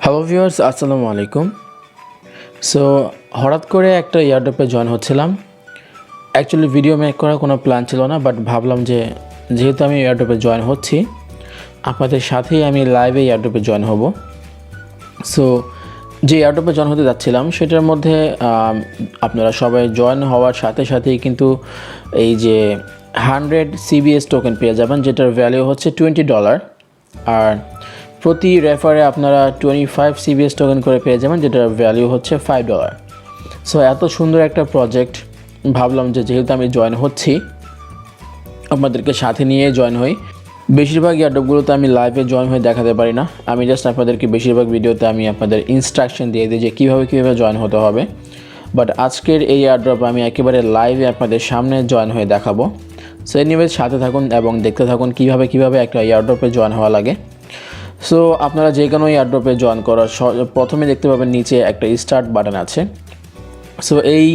Hello viewers, আসসালামু আলাইকুম। So হঠাৎ করে একটা এয়ারড্রপে জয়েন হচ্ছিলাম। অ্যাকচুয়ালি ভিডিও মেক করার কোনো প্ল্যান ছিল না, বাট ভাবলাম যে যেহেতু আমি এয়ারড্রপে জয়েন হচ্ছি, আপনাদের সাথেই আমি লাইভে এয়ারড্রপে জয়েন হব। সো যে এয়ারড্রপে জয়েন হতে যাচ্ছিলাম সেটার মধ্যে আপনারা সবাই জয়েন হওয়ার সাথে সাথেই কিন্তু এই যে 100 CBS টোকেন পেয়ে যাবেন, যেটার ভ্যালু হচ্ছে $20। আর প্রতি রেফারে আপনারা 25 CBS টোকেন করে পেয়ে যাবেন, যেটার ভ্যালু হচ্ছে $5। সো এত সুন্দর একটা প্রজেক্ট, ভাবলাম যে যেহেতু আমি জয়েন হচ্ছি আপনাদেরকে সাথে নিয়ে জয়েন হই। বেশিরভাগ এয়ারড্রপগুলোতে আমি লাইভে জয়েন হয়ে দেখাতে পারি না, আমি জাস্ট আপনাদেরকে বেশিরভাগ ভিডিওতে আমি আপনাদের ইনস্ট্রাকশন দিয়ে দিই যে কীভাবে জয়েন হতে হবে। বাট আজকের এই এয়ারড্রপ আমি একেবারে লাইভে আপনাদের সামনে জয়েন হয়ে দেখাবো। সো এনিওয়েজ সাথে থাকুন এবং দেখতে থাকুন কীভাবে একটা এয়ারড্রপে জয়েন হওয়া লাগে। সো আপনারা যে কোনো এয়ারড্রপে জয়েন করার প্রথমে দেখতে পাবেন নিচে একটা স্টার্ট বাটন আছে। সো এই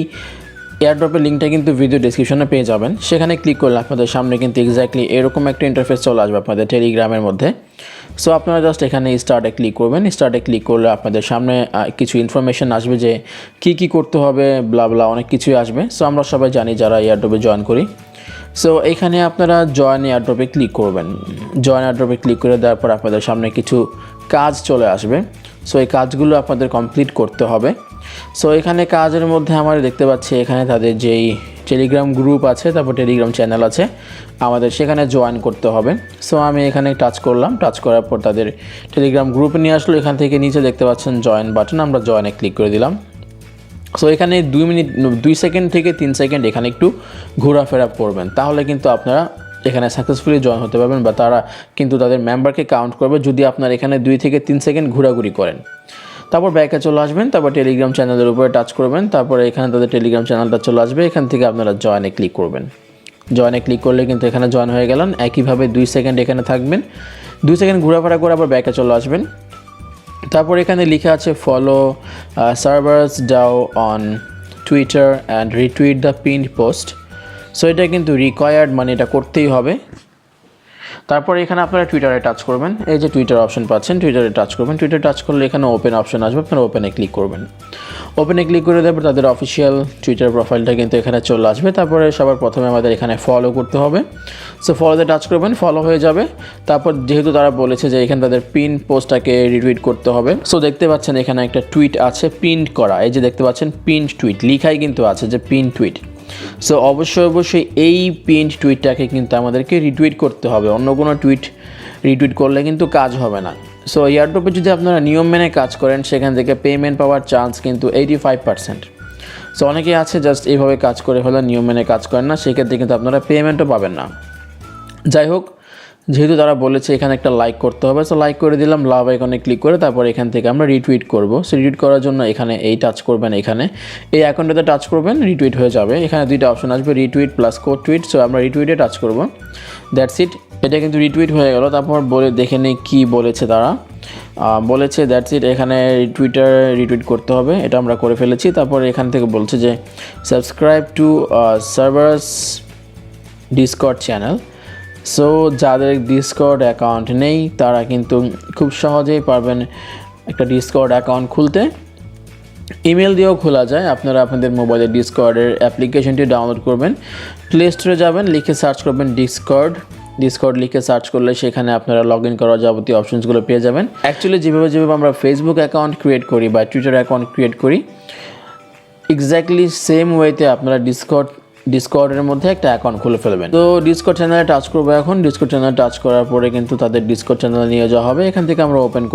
এয়ারড্রপের লিঙ্কটা কিন্তু ভিডিও ডেসক্রিপশনে পেয়ে যাবেন, সেখানে ক্লিক করলে আপনাদের সামনে কিন্তু এক্স্যাক্টলি এরকম একটা ইন্টারফেস চলে আসবে আপনাদের টেলিগ্রামের মধ্যে। সো আপনারা জাস্ট এখানে স্টার্টে ক্লিক করবেন। স্টার্টে ক্লিক করলে আপনাদের সামনে কিছু ইনফরমেশন আসবে যে কী করতে হবে, ব্লা অনেক কিছুই আসবে। সো আমরা সবাই জানি যারা এয়ারড্রপে জয়েন করি। সো এখানে আপনারা জয়েন এয়ারড্রপে ক্লিক করবেন। জয়েন এয়ারড্রপে ক্লিক করে দেওয়ার পর আপনাদের সামনে কিছু কাজ চলে আসবে। সো এই কাজগুলো আপনাদের কমপ্লিট করতে হবে। সো এখানে কাজের মধ্যে আমরা দেখতে পাচ্ছি এখানে তাদের যেই টেলিগ্রাম গ্রুপ আছে, তারপর টেলিগ্রাম চ্যানেল আছে, আমাদের সেখানে জয়েন করতে হবে। সো আমি এখানে টাচ করলাম, টাচ করার পর তাদের টেলিগ্রাম গ্রুপে নিয়ে আসলো। এখান থেকে নিচে দেখতে পাচ্ছেন জয়েন বাটন, আমরা জয়েনে ক্লিক করে দিলাম। সো এখানে 2 সেকেন্ড থেকে 3 সেকেন্ড এখানে একটু ঘোরাফেরা করবেন, তাহলে কিন্তু আপনারা এখানে সাকসেসফুলি জয়েন হতে পারবেন, বা তারা কিন্তু তাদের মেম্বারকে কাউন্ট করবে যদি আপনার এখানে 2 থেকে 3 সেকেন্ড ঘোরাঘুরি করেন। তারপর ব্যাকে চলে আসবেন, তারপর টেলিগ্রাম চ্যানেলের উপরে টাচ করবেন, তারপরে এখানে তাদের টেলিগ্রাম চ্যানেলটা চলে আসবে। এখান থেকে আপনারা জয়েনে ক্লিক করবেন। জয়েনে ক্লিক করলে কিন্তু এখানে জয়েন হয়ে গেলেন। একইভাবে 2 সেকেন্ড এখানে থাকবেন, 2 সেকেন্ড ঘোরাফেরা করে আবার ব্যাকে চলে আসবেন। তারপর এখানে লেখা আছে follow servers DAO on Twitter and retweet the pinned post. So এটা কিন্তু রিকোয়ার্ড, মানে এটা করতেই হবে। তারপর এখানে আপনারা টুইটারে টাচ করবেন, এই যে টুইটার অপশন পাচ্ছেন, টুইটারে টাচ করবেন। টুইটারে টাচ করলে এখানে ওপেন অপশন আসবে, আপনারা ওপেনে ক্লিক করবেন। ওপেনে ক্লিক করে দেওয়ার পর তাদের অফিসিয়াল টুইটার প্রোফাইলটা কিন্তু এখানে চলে আসবে। তারপরে সবার প্রথমে আমাদের এখানে ফলো করতে হবে। সো ফলোতে টাচ করবেন, ফলো হয়ে যাবে। তারপর যেহেতু তারা বলেছে যে এখানে তাদের পিন পোস্টটাকে রিটুইট করতে হবে, সো দেখতে পাচ্ছেন এখানে একটা টুইট আছে পিন করা, এই যে দেখতে পাচ্ছেন পিন টুইট লিখাই কিন্তু আছে যে পিন টুইট। সো অবশ্যই এই পিন্ড টুইটটাকে কিন্তু আমাদেরকে রিটুইট করতে হবে, অন্য কোনো টুইট রিটুইট করলে কিন্তু কাজ হবে না। সো এয়ারড্রপে যদি আপনারা নিয়ম মেনে কাজ করেন, সেখান থেকে পেমেন্ট পাওয়ার চান্স কিন্তু 85%। সো অনেকেই আছে জাস্ট এইভাবে কাজ করে হলে নিয়ম মেনে কাজ করেন না, সেক্ষেত্রে কিন্তু আপনারা পেমেন্টও পাবেন না। যাই হোক, যেহেতু তারা বলেছে এখানে একটা লাইক করতে হবে, সো লাইক করে দিলাম, লাভ আইকনে ক্লিক করে তারপর এখান থেকে আমরা রিটুইট করব। সো রিটুইট করার জন্য এখানে এই টাচ করবেন, এখানে এই অ্যাকাউন্টটাতে টাচ করবেন, রিটুইট হয়ে যাবে। এখানে 2টা অপশন আসবে, retweet plus code tweet. So আমরা রিটুইটে টাচ করব, দ্যাটস ইট। এটা কিন্তু রিটুইট হয়ে গেল। তারপর দেখে নিই কী বলেছে তারা। বলেছে দ্যাটস ইট, এখানে রিটুইট করতে হবে, এটা আমরা করে ফেলেছি। তারপর এখান থেকে বলছে যে subscribe to servers Discord channel. So যাদের ডিসকর্ড অ্যাকাউন্ট নেই তারা কিন্তু খুব সহজেই পারবেন একটা ডিসকর্ড অ্যাকাউন্ট খুলতে। ইমেল দিয়েও খোলা যায়, আপনারা আপনাদের মোবাইলে ডিসকর্ডের অ্যাপ্লিকেশনটি ডাউনলোড করবেন, প্লে স্টোরে যাবেন, লিখে সার্চ করবেন ডিসকর্ড লিখে সার্চ করলে সেখানে আপনারা লগ ইন করার যাবতীয় অপশনসগুলো পেয়ে যাবেন। অ্যাকচুয়ালি যেভাবে আমরা ফেসবুক অ্যাকাউন্ট ক্রিয়েট করি বা টুইটার অ্যাকাউন্ট ক্রিয়েট করি, এক্স্যাক্টলি সেম ওয়েতে আপনারা ডিসকর্ডের মধ্যে একটা অ্যাকাউন্ট খুলে ফেলবেন। তো ডিসকর্ড চ্যানেলে টাচ করবো। এখন ডিসকর্ড চ্যানেলে টাচ করার পরে কিন্তু তাদের ডিসকর্ড চ্যানেলে নিয়ে যাওয়া হবে। এখান থেকে আমরা ওপেন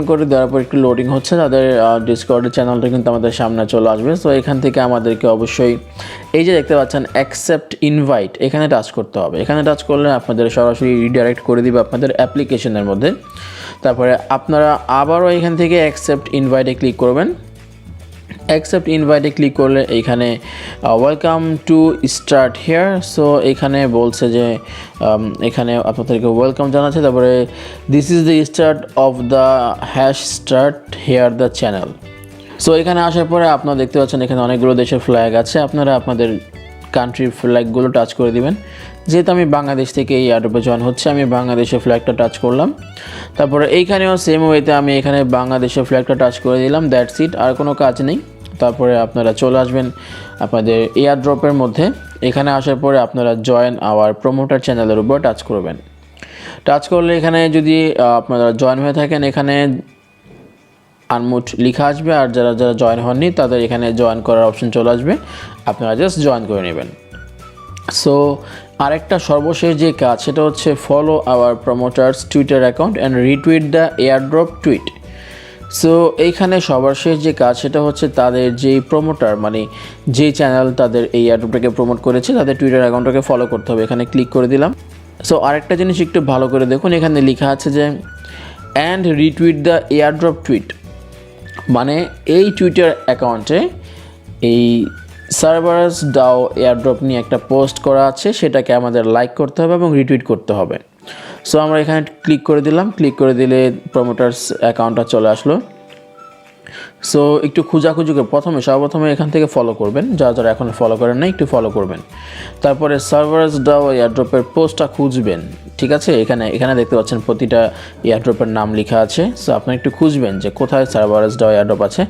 করে দেওয়ার পর একটু লোডিং হচ্ছে, তাদের ডিসকর্ডের চ্যানেলটা কিন্তু আমাদের সামনে চলে আসবে। সো এখান থেকে আমাদেরকে অবশ্যই এই যে দেখতে পাচ্ছেন অ্যাকসেপ্ট ইনভাইট, এখানে টাচ করতে হবে। এখানে টাচ করলে আপনাদের সরাসরি রিডাইরেক্ট করে দিবে আপনাদের অ্যাপ্লিকেশনের মধ্যে। তারপরে আপনারা আবারও এখান থেকে অ্যাকসেপ্ট ইনভাইটে ক্লিক করবেন। অ্যাকসেপ্ট ইনভাইটে ক্লিক করলে এইখানে welcome to start here. So এখানে বলছে যে এখানে আপনাদেরকে ওয়েলকাম জানাচ্ছে। তারপরে this is the start of the hash start here the channel. So এখানে আসার পরে আপনারা দেখতে পাচ্ছেন এখানে অনেকগুলো দেশের ফ্ল্যাগ আছে, আপনারা আপনাদের কান্ট্রির ফ্ল্যাগগুলো টাচ করে দিবেন। যেহেতু আমি বাংলাদেশ থেকে এই এয়ারড্রপে জয়েন হচ্ছে, আমি বাংলাদেশের ফ্ল্যাগটা টাচ করলাম। তারপরে এইখানেও সেম ওয়েতে আমি এখানে বাংলাদেশের ফ্ল্যাগটা টাচ করে দিলাম, দ্যাটস ইট, আর কোনো কাজ নেই। তারপরে আপনারা চলে আসবেন আপনাদের এয়ারড্রপের মধ্যে। এখানে আসার পরে আপনারা জয়েন আওয়ার প্রমোটার চ্যানেলের উপর টাচ করবেন। টাচ করলে এখানে যদি আপনারা জয়েন হয়ে থাকেন, এখানে আনমুট লেখা আসবে, আর যারা যারা জয়েন হননি তাদের এখানে জয়েন করার অপশন চলে আসবে, আপনারা জাস্ট জয়েন করে নেবেন। সো আরেকটা সর্বশেষ যে কাজ, সেটা হচ্ছে follow our প্রমোটার্স Twitter account and retweet the airdrop tweet. So এইখানে সবার শেষ যে কাজ, সেটা হচ্ছে তাদের যেই প্রমোটার, মানে যে চ্যানেল তাদের এই এয়ারড্রপটাকে প্রমোট করেছে, তাদের টুইটার অ্যাকাউন্টটাকে ফলো করতে হবে। এখানে ক্লিক করে দিলাম। সো আরেকটা জিনিস একটু ভালো করে দেখুন, এখানে লেখা আছে যে and retweet the airdrop tweet, মানে এই টুইটার অ্যাকাউন্টে এই সার্ভারস ডাও এয়ারড্রপ নিয়ে একটা পোস্ট করা আছে, সেটাকে আমাদের লাইক করতে হবে এবং রিটুইট করতে হবে। সো আমরা এখানে ক্লিক করে দিলাম। ক্লিক করে দিলে প্রমোটার্স অ্যাকাউন্টটা চলে আসলো। সো একটু খোঁজাখুঁজি করে সর্বপ্রথমে এখান থেকে ফলো করবেন, যারা যারা এখন ফলো করেন না একটু ফলো করবেন। তারপরে সার্ভারস ডাও এয়ারড্রপের পোস্টটা খুঁজবেন, ঠিক আছে। এখানে দেখতে পাচ্ছেন প্রতিটা এয়ারড্রপের নাম লেখা আছে। সো আপনারা একটু খুঁজবেন যে কোথায় সার্ভারস ডাও এয়ারড্রপ আছে।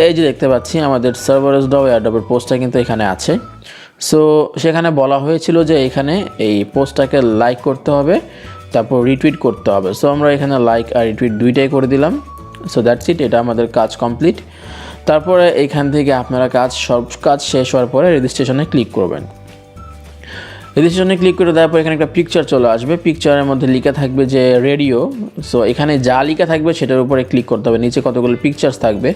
এই যে দেখতে পাচ্ছি আমাদের সার্ভারস ডাও এয়ারড্রপের পোস্টটা কিন্তু এখানে আছে। সো সেখানে বলা হয়েছিল যে এখানে এই পোস্টটাকে লাইক করতে হবে, তারপর রিটুইট করতে হবে। সো আমরা এখানে লাইক আর রিটুইট দুইটাই করে দিলাম। সো দ্যাটস ইট, এটা আমাদের কাজ কমপ্লিট। তারপরে এইখান থেকে আপনারা সব কাজ শেষ হওয়ার পরে রেজিস্ট্রেশনে ক্লিক করবেন। রেজিস্ট্রেশনে ক্লিক করে দেওয়ার পর এখানে একটা পিকচার চলে আসবে। পিকচারের মধ্যে লেখা থাকবে যে রেডিও। সো এখানে যা লেখা থাকবে সেটার উপরে ক্লিক করতে হবে। নিচে কতগুলো পিকচার্স থাকবে।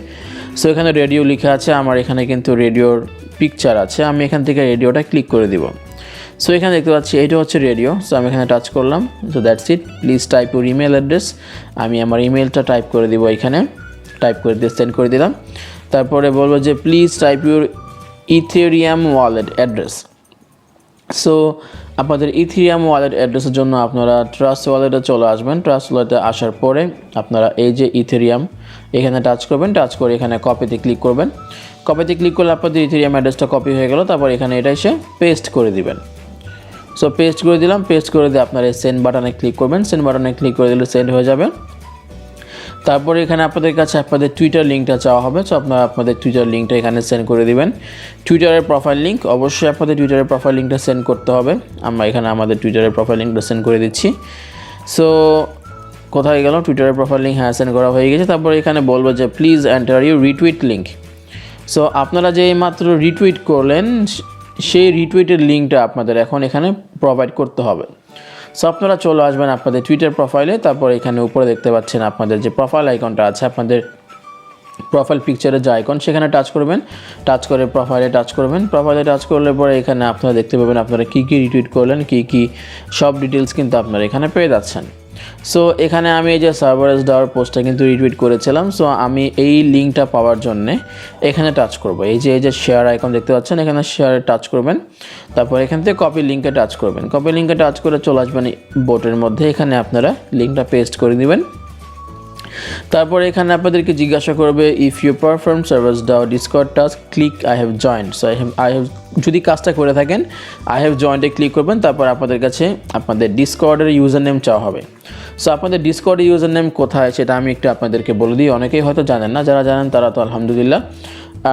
সো এখানে রেডিও লেখা আছে, আমার এখানে কিন্তু রেডিওর পিকচার আছে। আমি এখান থেকে রেডিওটা ক্লিক করে দিব। সো এখানে দেখতে পাচ্ছি এইটা হচ্ছে রেডিও। সো আমি এখানে টাচ করলাম। So that's it, please type your email address. আমি আমার ইমেলটা টাইপ করে দিব, এখানে টাইপ করে দিয়ে সেন্ড করে দিলাম। তারপরে বলবো যে please type your Ethereum wallet address. So আপনাদের ইথেরিয়াম ওয়ালেট অ্যাড্রেসের জন্য আপনারা ট্রাস্ট ওয়ালেটে চলে আসবেন। ট্রাস্ট ওয়ালেটে আসার পরে আপনারা এই যে ইথেরিয়াম এখানে টাচ করবেন। টাচ করে এখানে কপিতে ক্লিক করবেন। কপিতে ক্লিক করলে আপনাদের ইথেরিয়াম অ্যাড্রেসটা কপি হয়ে গেল। তারপর এখানে এটা এসে পেস্ট করে দিবেন। সো পেস্ট করে দিলাম। পেস্ট করে দিয়ে আপনারা সেন্ড বাটনে ক্লিক করবেন। সেন্ড বাটনে ক্লিক করে দিলে সেন্ড হয়ে যাবে। তারপরে এখানে আপনাদের কাছে আপনাদের টুইটার লিঙ্কটা চাওয়া হবে। সো আপনারা আপনাদের টুইটার লিঙ্কটা এখানে সেন্ড করে দিবেন। টুইটারের প্রোফাইল লিঙ্ক, অবশ্যই আপনাদের টুইটারের প্রোফাইল লিঙ্কটা সেন্ড করতে হবে। আমরা এখানে আমাদের টুইটারের প্রোফাইল লিঙ্কটা সেন্ড করে দিচ্ছি। সো কোথায় গেল টুইটারের প্রোফাইল লিঙ্ক? হ্যাঁ, সেন্ড করা হয়ে গেছে। তারপরে এখানে বলবো যে please enter your retweet link. So আপনারা যে মাত্র রিটুইট করলেন, সেই রিটুইটের লিঙ্কটা আপনাদের এখন এখানে প্রোভাইড করতে হবে। সো আপনারা চলে আসবেন আপনাদের টুইটার প্রোফাইলে। তারপর এখানে উপরে দেখতে পাচ্ছেন আপনাদের যে প্রোফাইল আইকনটা আছে, আপনাদের প্রোফাইল পিকচারের যে আইকন, সেখানে টাচ করবেন। টাচ করে প্রোফাইলে টাচ করবেন। প্রোফাইলে টাচ করলে পরে এখানে আপনারা দেখতে পাবেন আপনারা কী কী রিটুইট করলেন, কী সব ডিটেলস কিন্তু আপনারা এখানে পেয়ে যাচ্ছেন। সো এখানে আমি এই যে সার্ভারস ডাওয়ার পোস্টটা কিন্তু রিটুইট করেছিলাম। সো আমি এই লিঙ্কটা পাওয়ার জন্যে এখানে টাচ করব। এই যে শেয়ার আইকন দেখতে পাচ্ছেন, এখানে শেয়ারে টাচ করবেন। তারপর এখান থেকে কপি লিঙ্কে টাচ করবেন। কপি লিঙ্কে টাচ করে চলে আসবেন বোটের মধ্যে। এখানে আপনারা লিঙ্কটা পেস্ট করে দিবেন। তারপরে এখানে আপনাদেরকে জিজ্ঞাসা করবে if you perform servers DAO Discord task click I have joined. So I have যদি কাজটা করে থাকেন আই হ্যাভ জয়েন্টে ক্লিক করবেন। তারপর আপনাদের কাছে আপনাদের ডিসকর্ডের ইউজার নেম চাওয়া হবে। সো আপনাদের ডিসকর্ডের ইউজার নেম কোথায় সেটা আমি একটু আপনাদেরকে বলে দিই। অনেকেই হয়তো জানেন না, যারা জানেন তারা তো আলহামদুলিল্লাহ,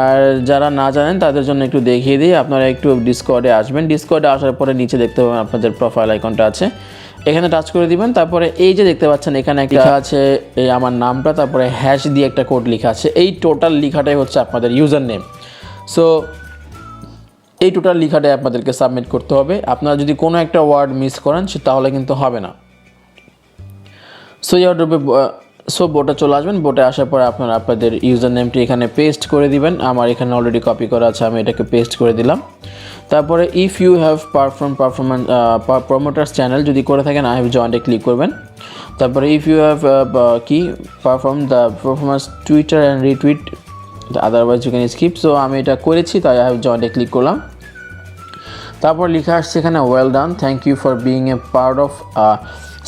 আর যারা না জানেন তাদের জন্য একটু দেখিয়ে দিই। আপনারা একটু ডিসকর্ডে আসবেন। ডিসকর্ডে আসার পরে নিচে দেখতে পাবেন আপনাদের প্রোফাইল আইকনটা আছে, এখানে টাচ করে দিবেন। তারপরে এই যে দেখতে পাচ্ছেন এখানে একটা লেখা আছে এই আমার নামটা, তারপরে হ্যাশ দিয়ে একটা কোড লেখা আছে। এই টোটাল লেখাটাই হচ্ছে আপনাদের ইউজার নেম। সো এই টোটাল লেখাটাই আপনাদেরকে সাবমিট করতে হবে। আপনারা যদি কোনো একটা ওয়ার্ড মিস করেন তাহলে কিন্তু হবে না। সো বোটে চলে আসবেন। বোটে আসার পরে আপনারা আপনাদের ইউজার নেমটি এখানে পেস্ট করে দিবেন। আমার এখানে অলরেডি কপি করা আছে, আমি এটাকে পেস্ট করে দিলাম। তারপরে if you have performance promoters channel যদি করে থাকেন আই হ্যাভ জয়েন্টে ক্লিক করবেন। তারপরে if you have perform the performance Twitter and retweet otherwise you can skip. So আমি এটা করেছি, তাই আই হ্যাভ জয়েন্টে ক্লিক করলাম। তারপর লেখা আসছে এখানে well done, thank you for being a part of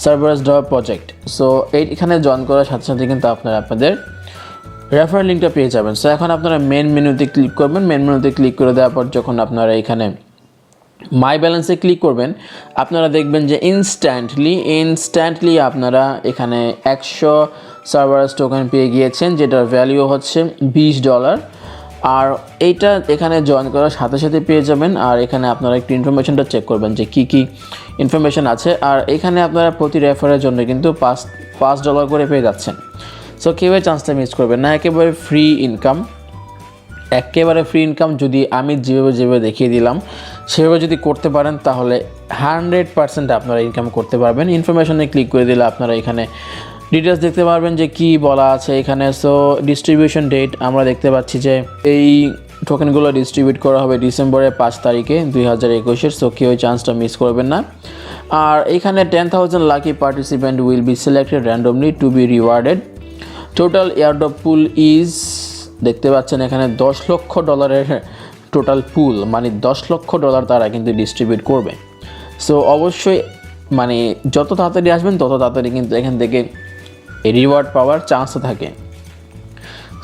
servers DAO project. So এখানে জয়েন করার সাথে সাথে কিন্তু আপনারা আপনাদের রেফারেল লিঙ্কটা পেয়ে যাবেন। সো এখন আপনারা মেন মেনুতে ক্লিক করবেন। মেন মেনুতে ক্লিক করে দেওয়ার পর যখন আপনারা এখানে মাই ব্যালেন্সে ক্লিক করবেন, আপনারা দেখবেন যে ইনস্ট্যান্টলি আপনারা এখানে 100 সার্ভারাস টোকেন পেয়ে গিয়েছেন, যেটার ভ্যালু হচ্ছে $20। আর এইটা এখানে জয়েন করার সাথে সাথে পেয়ে যাবেন। আর এখানে আপনারা একটু ইনফরমেশনটা চেক করবেন যে কী কী ইনফরমেশন আছে। আর এখানে আপনারা প্রতি রেফারের জন্য কিন্তু $5 করে পেয়ে যাচ্ছেন। সো কেউই চান্সটা মিস করবেন না, একেবারে ফ্রি ইনকাম। যদি আমি যেভাবে দেখিয়ে দিলাম সেভাবে যদি করতে পারেন তাহলে 100% আপনারা ইনকাম করতে পারবেন। ইনফরমেশনে ক্লিক করে দিলে আপনারা এখানে ডিটেলস দেখতে পারবেন যে কি বলা আছে এখানে। সো ডিস্ট্রিবিউশন ডেট আমরা দেখতে পাচ্ছি যে এই টোকেনগুলো ডিস্ট্রিবিউট করা হবে ডিসেম্বরের 5 তারিখে 2021। সো কেউ চান্সটা মিস করবেন না। আর এখানে 10,000 lucky participant will be selected randomly to be rewarded. Total airdrop pool is, দেখতে পাচ্ছেন এখানে $10 লক্ষ টোটাল পুল, মানে $10 লক্ষ তারা কিন্তু ডিস্ট্রিবিউট করবে। সো অবশ্যই মানে যত তাড়াতাড়ি আসবেন তত তাড়াতাড়ি কিন্তু এখান থেকে রিওয়ার্ড পাওয়ার চান্স থাকে।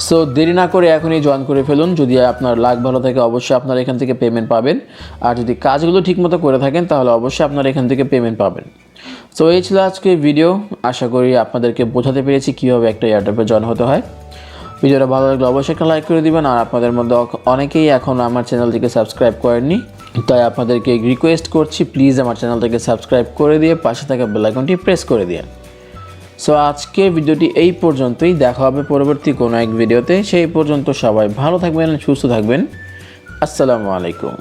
সো দেরি না করে এখনই জয়েন করে ফেলুন। যদি আপনার লাক ভালো থাকে অবশ্যই আপনারা এখান থেকে পেমেন্ট পাবেন। আর যদি কাজগুলো ঠিকমতো করে থাকেন তাহলে অবশ্যই আপনারা এখান থেকে পেমেন্ট পাবেন। সো এই ছিল আজকের ভিডিও। আশা করি আপনাদেরকে বোঝাতে পেরেছি কীভাবে একটা এয়ারড্রপে জয়েন হতে হয়। ভিডিওটা ভালো লাগলে অবশ্যই একটা লাইক করে দিবেন। আর আপনাদের মধ্যে অনেকেই এখন আমার চ্যানেলটিকে সাবস্ক্রাইব করেননি, তাই আপনাদেরকে রিকোয়েস্ট করছি প্লিজ আমার চ্যানেলটাকে সাবস্ক্রাইব করে দিয়ে পাশে থাকা বেল আইকনটি প্রেস করে দিন। সো আজকে ভিডিওটি এই পর্যন্তই, দেখা হবে পরবর্তী কোনো এক ভিডিওতে। সেই পর্যন্ত সবাই ভালো থাকবেন, সুস্থ থাকবেন। আসসালামু আলাইকুম।